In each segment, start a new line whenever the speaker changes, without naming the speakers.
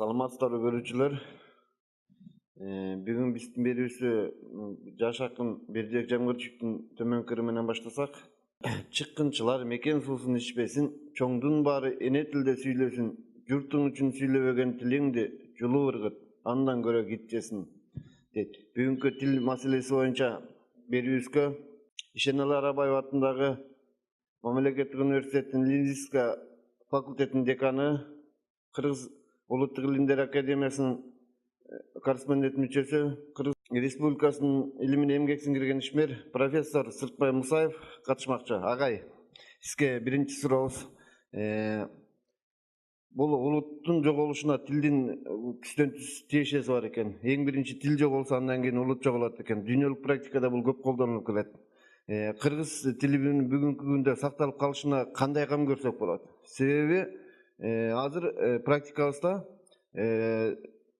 Саламатсыздарбы көрүүчүлөр. Бүгүн биздин берүүсү жаш акын Бердибек Жамгырчиевдин төмөн кыры менен баштасак. Чыккынчылар мекен суусун ичпесин, чоңдун баары эне тилде сүйлөсүн, журтуң үчүн сүйлөбөгөн тилиңди жулуп ыргыт, андан көрө китчесин дейт. Бүгүнкү тил маселеси боюнча берүүбүзгө Ишеналы Арабаев атындагы Мамлекеттик университеттин лингвистика факультетинин деканы, Кыргыз Улуттук илимдер академиясынын корреспондент мүчөсү, Кыргыз Республикасынын илим менен эмгек сиңирген ишмер профессор Сыртбай Мусаев катышмакчы. Агай, сизге биринчи сурообуз. Бул улуттун жоголушуна тилдин түстөн түз тиешеси бар экен. Эң биринчи тил жоголсо, андан кийин улут жоголот экен. Дүйнөлүк практикада бул көп колдонулуп келет. Кыргыз тилинин бүгүнкү күндө сакталып калышына кандай кам көрсөк болот? Себеби азыр практикабызда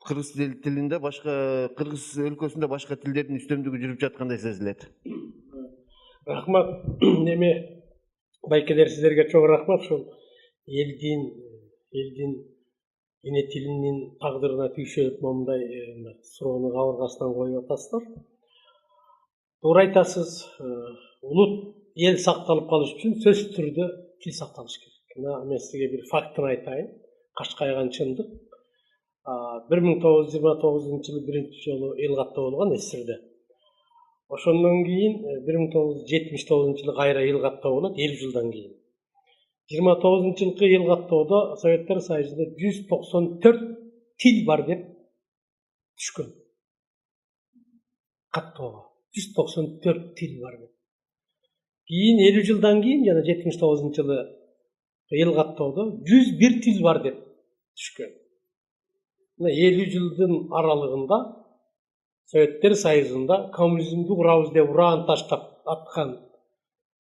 кыргыз тилинде кыргыз өлкөсүндө башка тилдердин үстөмдүгү жүрүп жаткандай сезилет.
Рахмат. Неме байкелер, сиздерге чоң рахмат. Ушул элдин эне тилинин тагдырына түйшөлүп момундай суроону кабыргасынан коюп атасыздар. Туура айтасыз. Улут эл сакталып калыш үчүн сөзсүз түрдө тил сакталыш керек. Мен сизге бир фактын айтайын. Кашкайган чындык. 1929 жылы биринчи жолу эл катта болгон СССРде. Ошондон кийин 1979 жылы кайра эл катта болот, 50 жылдан кийин. 29 жылкы эл каттоодо Советтер Союзунда 194 тил бар деп түшкөн. Каттоого 194 тил бар деп. Кийин 50 жылдан кийин жана 79 жылы эл каттоодо 101 тил бар деп түшкөн. 50 жылдын аралыгында Советтер Союзунда коммунизмди курабыз деп ураан таштап аткан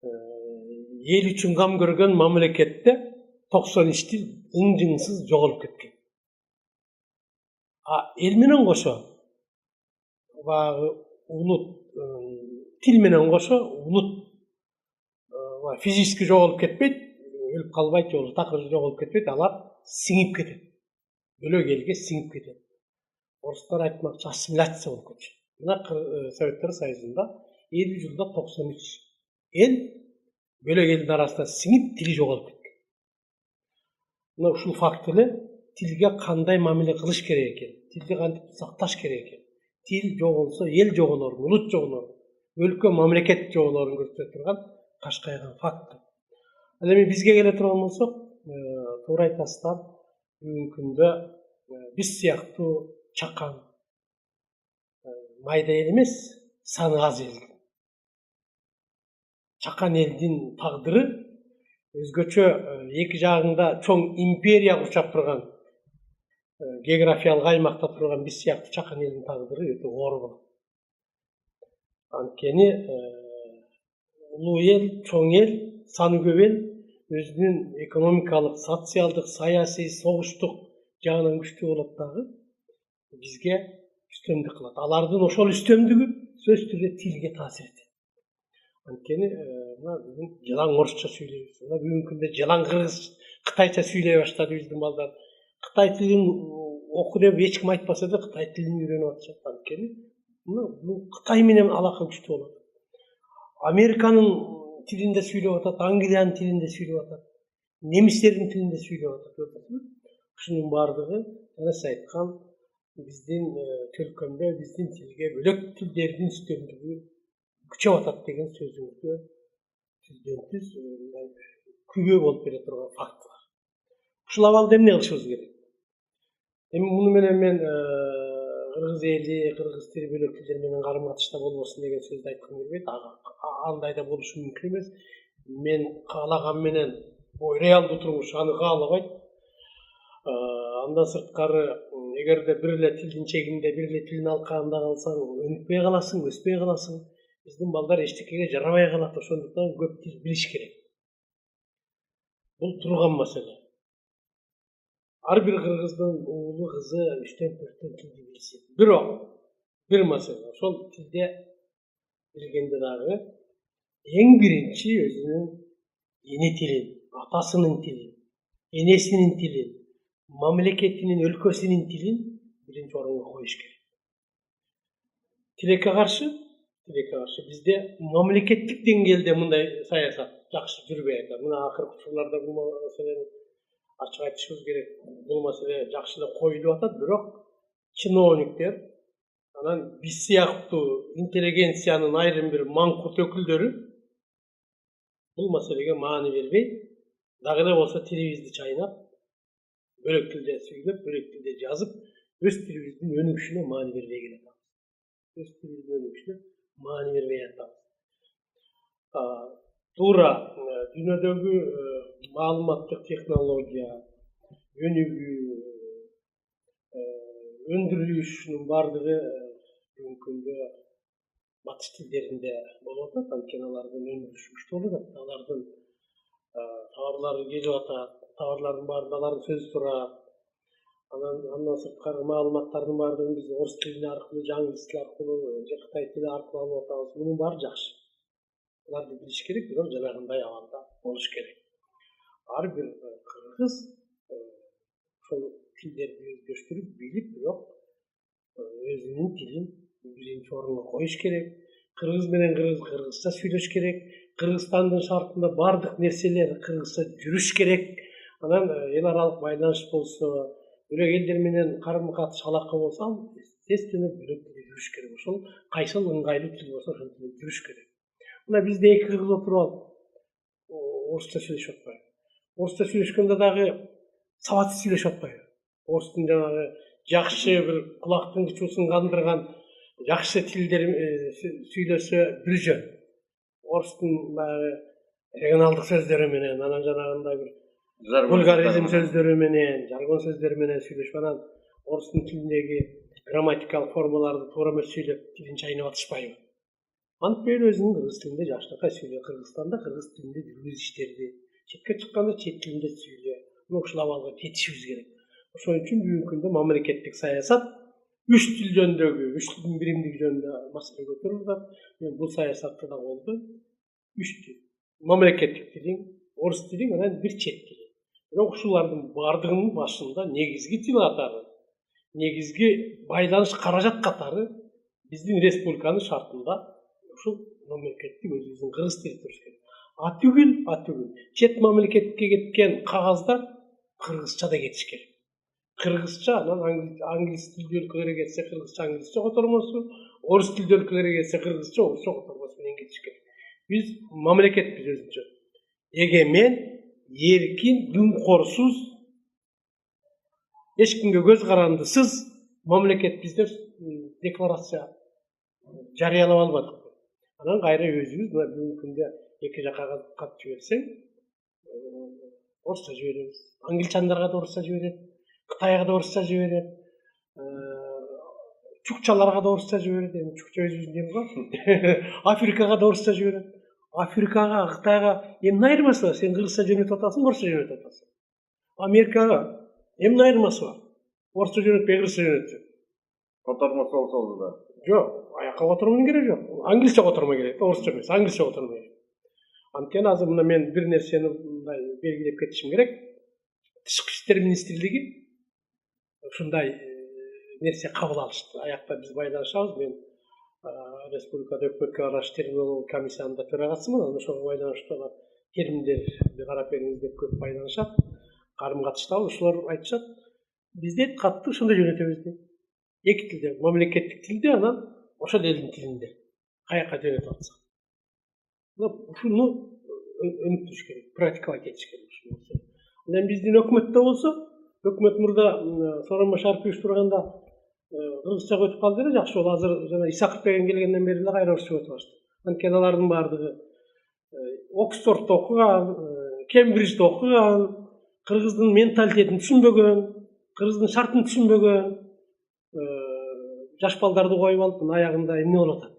эл үчүн кам көргөн мамлекетте 93 тил ың-жыңсыз жоголуп кеткен. Эл менен кошо улут тил менен кошо улут физически жоголуп кетпейт, өлүп калбайт, жолу такыр жоголуп кетпейт, алар сиңип кетет. Бөлөк элге сиңип кетет. Орустар айтмакчы ассимиляция болуп кетет. Мына Советтер Союзунда 50 жылда 93 эл бөлөк элдин арасында сиңип тили жоголуп кеткен. Мына ушул факт эле тилге кандай мамиле кылыш керек экен, тилди кантип сакташ керек экен. Тил жоголсо эл жоголор, улут жоголор, өлкө мамлекет жоголорун көрсөтө турган кашкайган факт. Ал эми бизге келе турган болсок, туура айтасыздар, бүгүнкү күндө биз сыяктуу чакан майда эл эмес, саны аз эл. Чакан элдин тагдыры өзгөчө эки жагында чоң империя курчап турган, географиялык аймакта турган биз сыяктуу чакан элдин тагдыры өтө оор болот. Анткени улуу эл, чоң эл, саны көп эл өзүнүн экономикалык, социалдык, саясий, согуштук жагынан күчтүү болот дагы бизге үстөмдүк кылат. Алардын ошол үстөмдүгү сөзсүз түрдө тилге таасир этет. Анткени бүгүн жалаң орусча сүйлөйбүз. Бүгүнкү күндө жалаң кытайча сүйлөй баштады биздин балдар. Кытай тилин оку деп эч ким айтпаса да кытай тилин үйрөнүп атышат. Анткени бул Кытай менен алака күчтүү болот. Американын тилинде сүйлөп атат, Англиянын тилинде сүйлөп атат, немистердин тилинде сүйлөп атат. Ушунун баардыгы жана сиз айткан биздин төлкөмдө биздин тилге бөлөк тилдердин үстөмдүгү күчөп атат деген сөзүңүзгө түздөн түз күбө болуп бере турган факт бар. Ушул абалда эмне кылышыбыз керек? Эми муну менен мен кыргыз эли, кыргыз тили бөлөк тилдер менен карым-катышта болбосун деген сөздү айткым келбейт. Андай да болушу мүмкүн эмес. Мен каалаган менен реалдуу турмуш аны каалабайт. Андан сырткары, эгерде бир эле тилдин чегинде, бир эле тилдин алкагында калсаң, өнүкпөй каласың, өспөй каласың. Биздин балдар эчтекеге жарабай калат. Ошондуктан көп тил билиш керек. Бул турган маселе. Ар бир кыргыздын уулу, кызы 3-4 тилди билсе. Бирок бир маселе, ошол тилде билгенде дагы эң биринчи өзүнүн эне тилин, атасынын тилин, энесинин тилин, мамлекетинин өлкөсүнүн тилин биринчи орунга коюш керек. Тилекке каршы бизде мамлекеттик деңгээлде мындай саясат жакшы жүрбөй атат. Мына акыркы учурларда бул маселени ачык айтышыбыз керек. Бул маселе жакшы эле коюлуп атат, бирок чиновниктер анан биз сыяктуу интеллигенциянын айрым бир маңкурт өкүлдөрү бул маселеге маани бербей, дагы эле болсо тилибизди чайнап, бөлөк тилде сүйлөп, бөлөк тилде жазып, өз тилибиздин өнүгүшүнө маани бербей келатат. Өз тилибиздин өнүгүшүнө маани бербей атабыз. Туура дүйнөдөгү маалыматтык технология, өнүгүү, өндүрүлүшүнүн баардыгы бүгүнкү күндө батыш тилдеринде болуп атат. Анткени алардын өндүрүшү күчтүү болуп атат. Алардын товарлары келип атат, товарлардын баарында алардын сөзү турат. Андан сырткары маалыматтардын баардыгын биз орус тили аркылуу, англис тили аркылуу, же кытай тили аркылуу алып атабыз. Мунун баары жакшы. Буларды билиш керек, бирок жанагындай абалда болуш керек. Ар бир кыргыз ошол тилдерди өздөштүрүп билип, бирок өзүнүн тилин биринчи орунга коюш керек. Кыргыз менен кыргызча сүйлөш керек. Кыргызстандын шартында баардык нерселер кыргызча жүрүш керек. Анан эл аралык байланыш болсо, бөлөк элдер менен карым-катыш алака болсо, естественно бөлөк тилде жүрүш керек. Ошол кайсыл ыңгайлуу тил болсо ошол тилде жүрүш керек. Мына бизде эки кыргыз отуруп алып орусча сүйлөшүп атпайбы? Орусча сүйлөшкөндө дагы сабатсыз сүйлөшүп атпайбы? Орустун жанагы жакшы бир кулактын кычуусун кандырган жакшы тилдер сүйлөсө бир жөн. Орустун баягы регионалдык сөздөрү менен, анан жанагындай бир вульгаризм сөздөрү менен, жаргон сөздөрү менен сүйлөшүп, анан орустун тилиндеги грамматикалык формаларды туура эмес сүйлөп, тилин чайнап атышпайбы? Антпай эле өзүнүн кыргыз тилинде жакшынакай сүйлө. Кыргызстанда кыргыз тилинде жүргүз иштерди. Четке чыкканда чет тилинде сүйлө. Ушул абалга жетишибиз керек. Ошон үчүн бүгүнкү күндө мамлекеттик саясат үч тил жөнүндөгү, үч тилдин биримдиги жөнүндө маселе көтөрүлүп атат. Мен бул саясатты да колдойм. Үч тил. Мамлекеттик тилиң, орус тилиң, анан бир чет тил. Бирок ушулардын баардыгынын башында негизги тил катары, негизги байланыш каражат катары биздин республиканын шартында ушул мамлекеттик өзүбүздүн кыргыз тили туруш керек. Атүгүл чет мамлекетке кеткен кагаздар кыргызчада кетиш керек. Кыргызча, анан англис тилдүү өлкөлөргө кетсе кыргызча, англисче котормосу, орус тилдүү өлкөлөргө кетсе кыргызча, орусча котормосу менен кетиш керек. Биз мамлекетпиз өзүнчө. Эгемен, эркин, дүңкорсуз, эч кимге көз карандысыз мамлекетпиз деп декларация жарыялап албадык. Анан кайра өзүбүз бүгүнкү күндө эки жака кат жиберсең, орусча жиберебиз. Англичандарга да орусча жиберет, Кытайга да орусча жиберет, чукчаларга да орусча жиберет. Эми чукча өзүбүздүн дил го. Африкага да орусча жиберет. Африкага, Кытайга эмне айырмасы бар? Сен кыргызча жөнөтүп атасың, орусча жөнөтүп атасың. Америкага эмне айырмасы бар? Орусча жөнөтпөй кыргызча жөнөтсөң.
Котормосу болсо да.
Жок, аяка котормонун кереги жок. Англисче котормой керек да, орусча эмес, англисче котормой керек. Анткени азыр мына мен бир нерсени мындай белгилеп кетишим керек. Тышкы иштер министрлиги ушундай нерсе кабыл алышты. Аякта биз байланышабыз. Мен республикада өкмөткө карашы терминология комиссиянын төрагасымын. Анан ошого байланыштуу алар терминдерди карап бериңиз деп көп байланышат. Карым катыштабыз. Ошолор айтышат, бизде катты ошондой жөнөтөбүз дейт. Эки тилде, мамлекеттик тилде, анан ошол элдин тилинде. Каяка жөнөтүп атсак. Ушуну өнүктүрүш керек, практикалать этиш керек. Анан биздин өкмөттө болсо, өкмөт мурда Сооронбай Шарипов турганда кыргызчага өтүп калды эле, жакшы болду. Азыр жана Исаков деген келгенден бери эле кайра орусча өтүп баштады. Анткени алардын баардыгы Оксфордто окуган, Кембриджде окуган, кыргыздын менталитетин түшүнбөгөн, кыргыздын шартын түшүнбөгөн жаш балдарды коюп алып, мына аягында эмне болуп атат?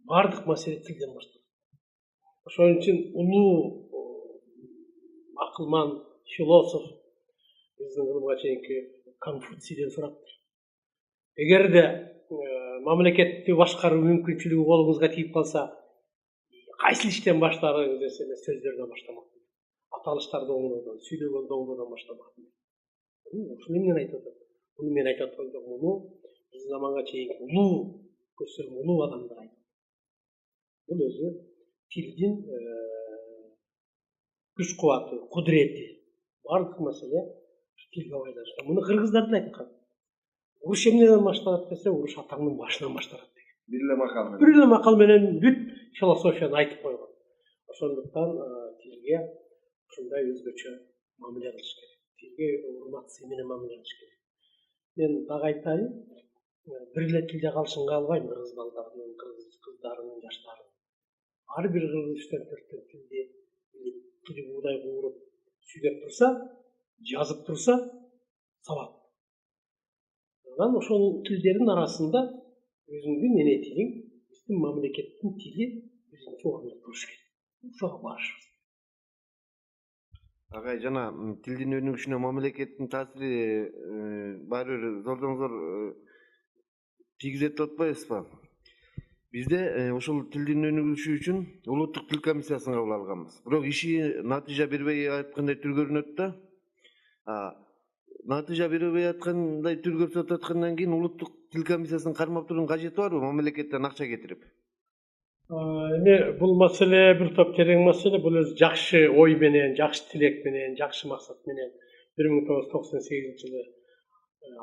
Бардык маселе тилден башталат. Ошон үчүн улуу акылман философ биздин кылымга чейинки Конфуцийден сураптыр. Эгерде мамлекетти башкаруу мүмкүнчүлүгү колуңузга тийип калса, кайсы иштен баштарыңыз десе, мен сөздөрдөн баштамак. аталыштарды оңдоодон, сүйлөгөндү оңдоодон баштабак. Ушуну эмнени айтып атат? Муну мен айтып аткан жок, муну биздин заманга чейинки улуу көзсөрүм улуу адамдар айтат. Бул өзү тилдин күч кубаты, кудурети, баардык маселе тилге байланыштуу. Муну кыргыздар да айткан. Уруш эмнеден башталат десе, уруш атаңдын башынан башталат деген.
Бир эле макал менен.
Бир эле макал менен бүт философияны айтып койгон. Ошондуктан тилге ушундай өзгөчө мамиле кылыш керек. Тилге урмат сый менен мамиле кылыш керек. Мен дагы айтайын, бир эле тилде калышын каалбайм кыргыз балдарынын, кыргыз кыздарынын, жаштарынын. Ар бир кыргыз 3-4 тилди билип, тили буудай кууруп, сүйлөп турса, жазып турса, сабап. Анан ошол тилдердин арасында өзүңдүн эне тилиң, биздин мамлекеттин тили биринчи орунда туруш керек. Ошого барышыбыз.
Агай, жана тилдин өнүгүшүнө мамлекеттин таасири баары бир зордон зор тийгизет деп атпайбызбы? Бизде ушул тилдин өнүгүшү үчүн улуттук тил комиссиясын кабыл алганбыз. Бирок иши натыйжа бербей аткандай түр көрүнөт да. Натыйжа бербей аткандай түр көрсөтүп аткандан кийин улуттук тил комиссиясын кармап туруунун кажети барбы мамлекеттен акча кетирип?
Эми бул маселе бир топ терең маселе. Бул өзү жакшы ой менен, жакшы тилек менен, жакшы максат менен 1998-жылы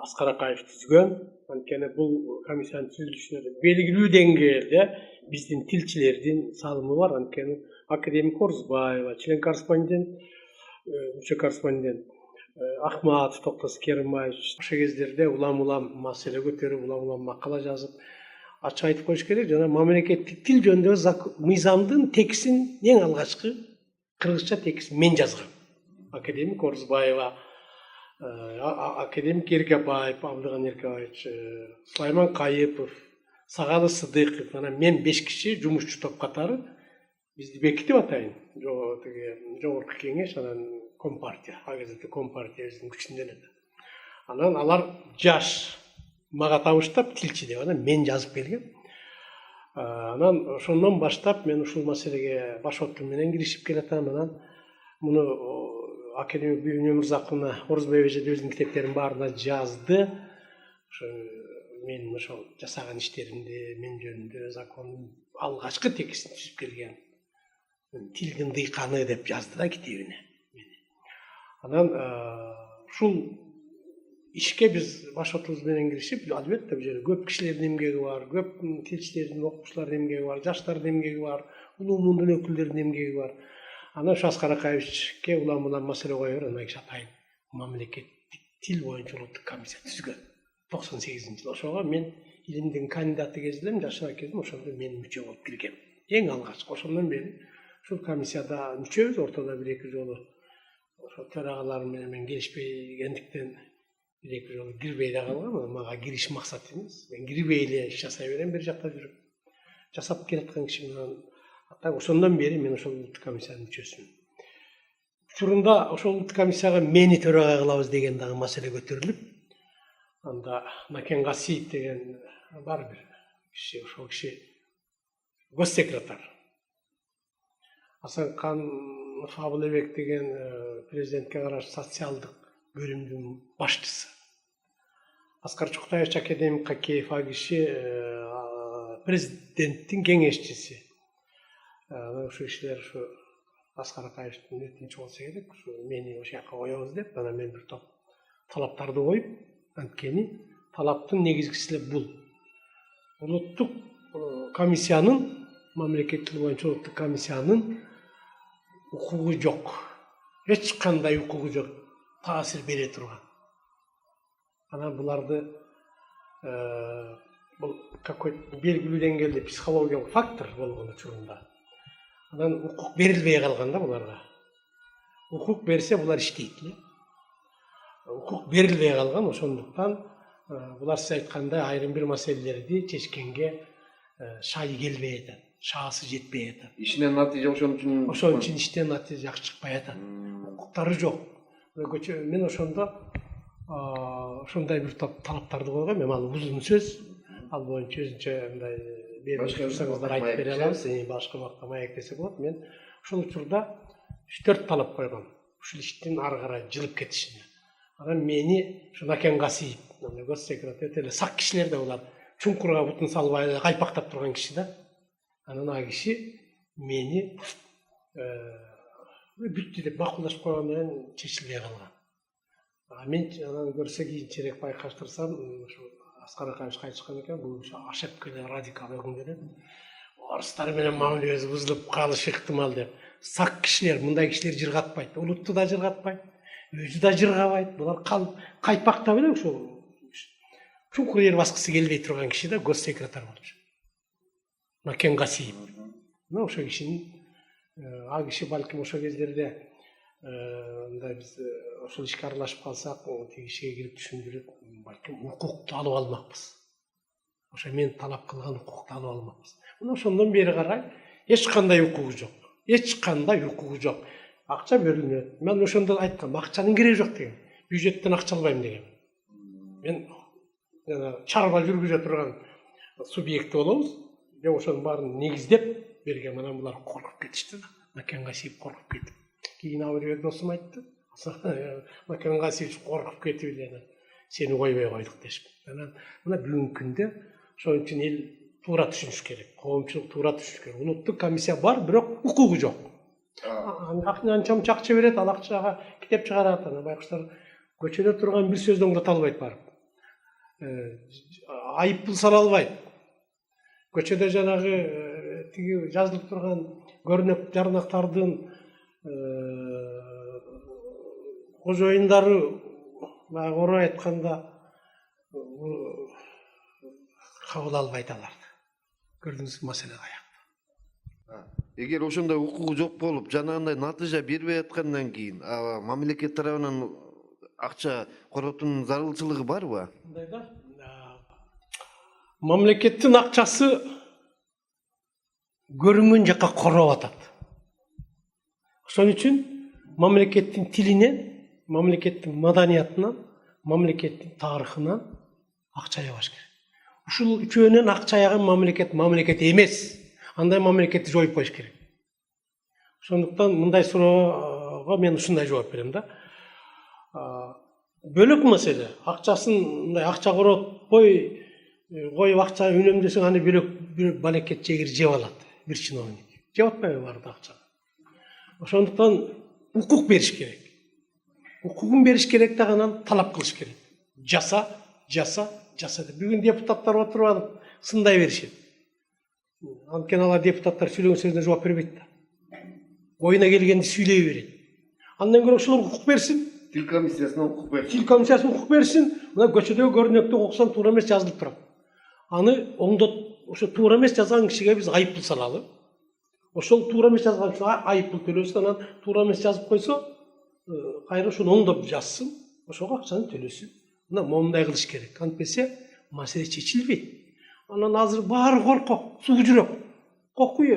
Аскар Акаев түзгөн. Анткени бул комиссиянын түзүлүшүнө белгилүү деңгээлде биздин тилчилердин салымы бар. Анткени академик Орузбаева, член-корреспондент, мүчө-корреспондент Ахматов Токтос Керимбаевич ошол кездерде улам маселе көтөрүп, улам макала жазып, ачык айтып коюш керек. Жана мамлекеттик тил жөнүндөгү мыйзамдын текстин эң алгачкы кыргызча текстин мен жазгам. Академик Орузбаева, академик Эркебаев, Абдыган Эркебаевич, Сулайман Кайыпов, Сагалы Сыдыков, анан мен 5 киши жумушчу топ катары бизди бекитип атайын. Жогорку кеңеш, анан Компартия, агезетте Компартия биздин күчүндө эле. Анан алар жаш мага табыштап тилчи деп анан мен жазып келгем. Анан ошондон баштап мен ушул маселеге баш отун менен киришип келатам. Анан муну академик Бүйүн Өмүрзаковна Орузбаева эже өзүнүн китептеринин баарына жазды. Ошо мен ошол жасаган иштеримди, мен жөнүндө закондун алгачкы текстин түзүп келген тилдин дыйканы деп жазды да китебине. Анан ушул ишке биз баш отубуз менен киришип, албетте бул жерде көп кишилердин эмгеги бар, көп тилчилердин, окуучулардын эмгеги бар, жаштардын эмгеги бар, улуу мундун өкүлдөрүнүн эмгеги бар. Анан ушу Аскар Акаевичке улам маселе кое берип, анан киши атайын мамлекеттик тил боюнча улуттук комиссия түзгөн 98-жылы. Ошого мен илимдин кандидаты кезинде, жашына кезинде ошондо мен мүчө болуп киргем. Эң алгачкы. Ошондон бери ушул комиссияда мүчөбүз, ортодо 1-2 жолу ошо төрагалар менен мен келишпегендиктен 1-2 жолу кирбей да калгам. Мага кириш максат эмес. Мен кирбей эле иш жасай берем, бир жакта жүрүп. Жасап келаткан киши менен ошондон бери мен ошол улуттук комиссиянын мүчөсүмүн. Учурунда ошол улуттук комиссияга мени төрага кылабыз деген дагы маселе көтөрүлүп, анда Накен Гасиев деген бар бир киши, ошол киши госсекретарь. Асанканов Абылбек деген президентке карашы социалдык бөлүмдүн башчысы. Аскар Чуктаевич академик Какеев а киши президенттин кеңешчиси. Ошол кишилер ушу Аскар Акаевичтин өтүнүчү болсо керек, ушу мени ошол жака коебуз деп, анан мен бир топ талаптарды коюп, анткени талаптын негизгиси бул. Улуттук комиссиянын, мамлекеттик тил боюнча улуттук комиссиянын укугу жок. Эч кандай укугу жок. Таасир бере турган. Анан буларды бул какой белгилүү деңгээлде психологиялык фактор болгон учурунда. Анан укук берилбей калган да буларга. Укук берсе булар иштейт эле. Укук берилбей калган, ошондуктан булар сиз айткандай айрым бир маселелерди чечкенге шай келбей атат, шаасы жетпей атат.
Ишинен натыйжа ошон
үчүн иштен натыйжа жакшы чыкпай атат. Укуктары жок. Мен ошондо ошондой бир топ талаптарды койгом. Мен ал узун сөз, ал боюнча өзүнчө мындай берип турсаңыздар айтып бере алабыз. Башка убакта маек десе болот. Мен ошол учурда 3-4 талап койгон. Ушул иштин ары карай жылып кетишине. Анан мени ушу Накен Гасиев, госсекретарь, өтө эле сак кишилер да булар. Чуңкурга бутун салбай эле кайпактап турган киши да. Анан ал киши мени бүттү деп макулдашып койгон менен чечилбей калган. Мен анан көрсө кийинчерээк байкаштырсам, ушу Аскар Акаевич кайтышкан экен, бул ушу ошибкалуу радикал өкүмдөр. Орустар менен мамилебиз бузулуп калышы ыктымал деп. Сак кишилер, мындай кишилер жыргатпайт. Улутту да жыргатпайт, өзү да жыргабайт. Булар кайпактап эле ушул чуңкур жер баскысы келбей турган киши да госсекретарь болчу. Накен Гасиев. Мына ошо кишинин ал киши балким ошо кездерде мындай биз ошол ишке аралашып калсак, тиги кишиге кирип түшүндүрүп, балким укукту алып алмакпыз. Ошо мен талап кылган укукту алып алмакпыз. Мына ошондон бери карай эч кандай укугу жок. Эч кандай укугу жок. Акча берилмет. Мен ошондо айткам, акчанын кереги жок деген. Бюджеттен акча албайм деген. Мен чарба жүргүзө турган субъект болобуз. Деп ошонун баарын негиздеп берген. Анан булар коркуп кетишти да. Накен Гасиев коркуп кетип. Кийин абырбек досум айтты. Накен Гасиев коркуп кетип эле сени койбой койдук дешип. Анан мына бүгүнкү күндө ошон үчүн эл туура түшүнүш керек. Коомчулук туура түшүнүш керек. Улуттук комиссия бар, бирок укугу жок. Анча акча берет, ал акчага китеп чыгарат. Анан байкуштар көчөдө турган бир сөздөн урата албайт барып. Айыппул сала албайт. Көчөдө жанагы тиги жазылып турган көрнөк жарнактардын кожоюндары баягы орой айтканда кабыл албайт аларды. Көрдүңүзбү маселе каякта.
Эгер ошондой укугу жок болуп, жанагындай натыйжа бербей аткандан кийин, мамлекет тарабынан акча коротуунун зарылчылыгы барбы?
Мындай да, мамлекеттин акчасы көрүнгөн жакка короп атат. Ошон үчүн мамлекеттин тилинен, мамлекеттин маданиятынан, мамлекеттин тарыхынан акча аябаш керек. Ушул үчөөнөн акча аяган мамлекет эмес. Андай мамлекетти жоюп коюш керек. Ошондуктан мындай суроого мен ушундай жооп берем да. Бөлөк маселе. Акчасын мындай акча коротпой коюп акча үнөмдөсөң, аны бөлөк балекет жегир жеп алат. Бир чиновник. Жеп атпайбы барды акча. Ошондуктан укук бериш керек. Укугун бериш керек да, анан талап кылыш керек. Жаса деп. Бүгүн депутаттар отуруп алып сындай беришет. Анткени алар депутаттар сүйлөгөн сөзүнө жооп бербейт да. Оюна келгенди сүйлөй берет. Андан көрө ошолор укук берсин.
Тил комиссиясына укук берсин.
Тил комиссиясына укук берсин. Мына көчөдөгү көрнөктү окусаң туура эмес жазылып турат. Аны оңдот, ошо туура эмес жазган кишиге биз айыппул салалы. Ошол туура эмес жазган үчүн айыппул төлөсүн, анан туура эмес жазып койсо, кайра ошону оңдоп жазсын, ошого акчаны төлөсүн. Мына момундай кылыш керек. Антпесе маселе чечилбейт. Анан азыр баары коркок, суу жүрөк. Коркуй,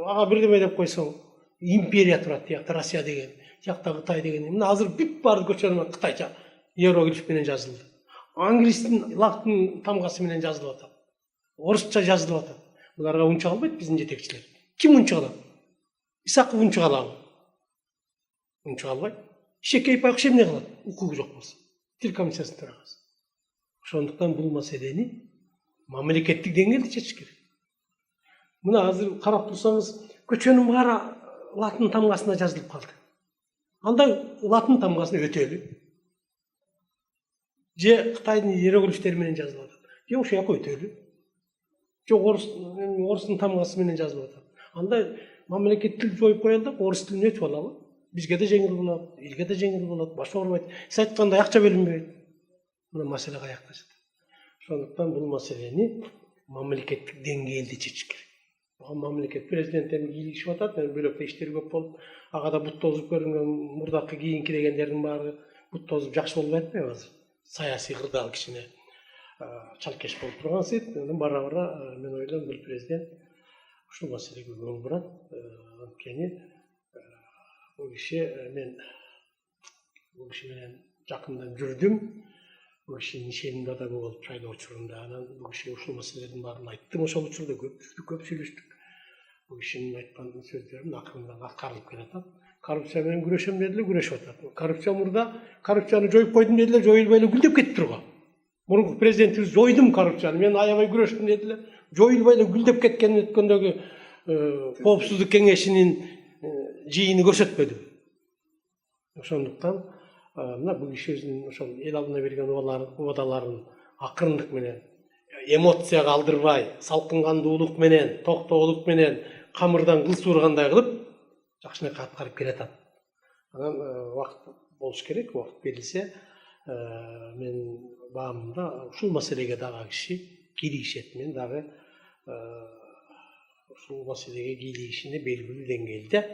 ага бирдеме деп койсоң, империя турат, тиякта Россия деген, тиякта Кытай деген. Мына азыр бүт баары көчөнүн кытайча иероглиф менен жазылды. Англистин латын тамгасы менен жазылып атат. Орусча жазылып атат. Буларга унчук албайт биздин жетекчилер. Ким унчук алат? Исаков унчук алабы? Унчук албайт. Шекей Пайкуш эмне кылат? Укугу жок болсо. Тил комиссиясынын төрагасы. Ошондуктан бул маселени мамлекеттик деңгээлде чечиш керек. Мына азыр карап турсаңыз, көчөнүн баары латын тамгасына жазылып калды. Андай латын тамгасына өтөлү. Же Кытайдын иероглифтери менен жазылып атат. Же ошол жака өтөлү. Же орустун тамгасы менен жазылып атат. Андай мамлекеттик жоюп коелу, орус тилин өтүп алалы. Бизге да жеңил болот, элге да жеңил болот, баш оорубайт. Сиз айткандай акча бөлүнбөйт. Мына маселе каякта жатат. Ошондуктан бул маселени мамлекеттик деңгээлде чечиш керек. Мамлекет президент эми кийлигишип атат, бөлөктө иштери көп болуп, ага да бут тозуп көрүнгөн мурдакы кийинкирегендердин баары бут тозуп жакшы болбой атпайбы азыр? Саясий кырдаал кичине чалкеш болуп турган сыйт. Бара мен ойлойм, бул президент ушул маселеге көңүл бурат. Анткени бул киши мен бул киши менен жакындан жүрдүм. Бул кишинин ишенимде да болуп шайлоо учурунда. Анан бул кишиге ушул маселелердин баарын айттым. Ошол учурда көп сүйлөштүк. Бул кишинин айткан сөздөрүн акырындан аткарылып келатат. коррупция менен күрөшөм дедилер, күрөшүп атат. Коррупция мурда коррупцияны жоюп койдум дедилер, жоюлбай эле гүлдөп кетиптир го. Мурунку президентибиз жойдум коррупцияны, мен аябай күрөштүм дедилер. Жоюлбай эле гүлдөп кеткен өткөндөгү коопсуздук кеңешинин жыйыны көрсөтпөдү. Ошондуктан мына бул киши өзүнүн ошол эл алдына берген убадаларын акырындык менен, эмоцияга алдырбай, салкын менен, токтоолук менен, камырдан кыл суургандай кылып жакшынакай аткарып келатат. Анан убакыт болуш керек, убакыт берилсе, мен баамымда ушул маселеге дагы киши кийлигишет. Мен дагы ушул маселеге кийлигишини белгилүү деңгээлде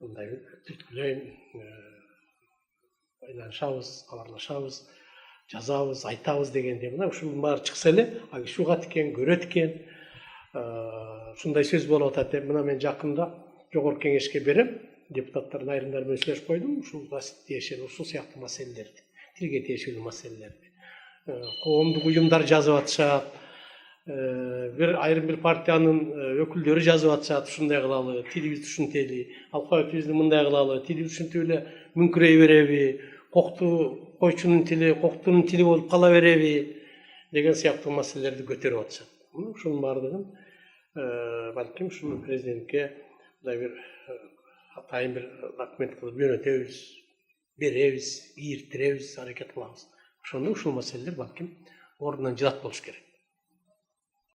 мындай түрткүлөйм, байланышабыз, кабарлашабыз, жазабыз, айтабыз дегенде мына ушунун баары чыкса эле, киши угат экен, көрөт экен, ушундай сөз болуп атат деп мына мен жакында жогорку кеңешке берем. Депутаттардын айрымдары менен сүйлөшүп койдум. Ушул сыяктуу маселелерди, тилге тиешелүү маселелерди. Коомдук уюмдар жазып атышат, айрым бир партиянын өкүлдөрү жазып атышат, ушундай кылалы, тилибизди ушинтели, алфавитибизди мындай кылалы, тилибиз ушинтип эле мүңкүрөй береби, койчунун тили коктунун тили болуп кала береби деген сыяктуу маселелерди көтөрүп атышат. Ушунун баардыгын балким ушуну президентке мындай бир атайын бир документ кылып жөнөтөбүз, беребиз, ийирттиребиз, аракет кылабыз. Ошондо ушул маселелер балким ордунан жырат болуш керек.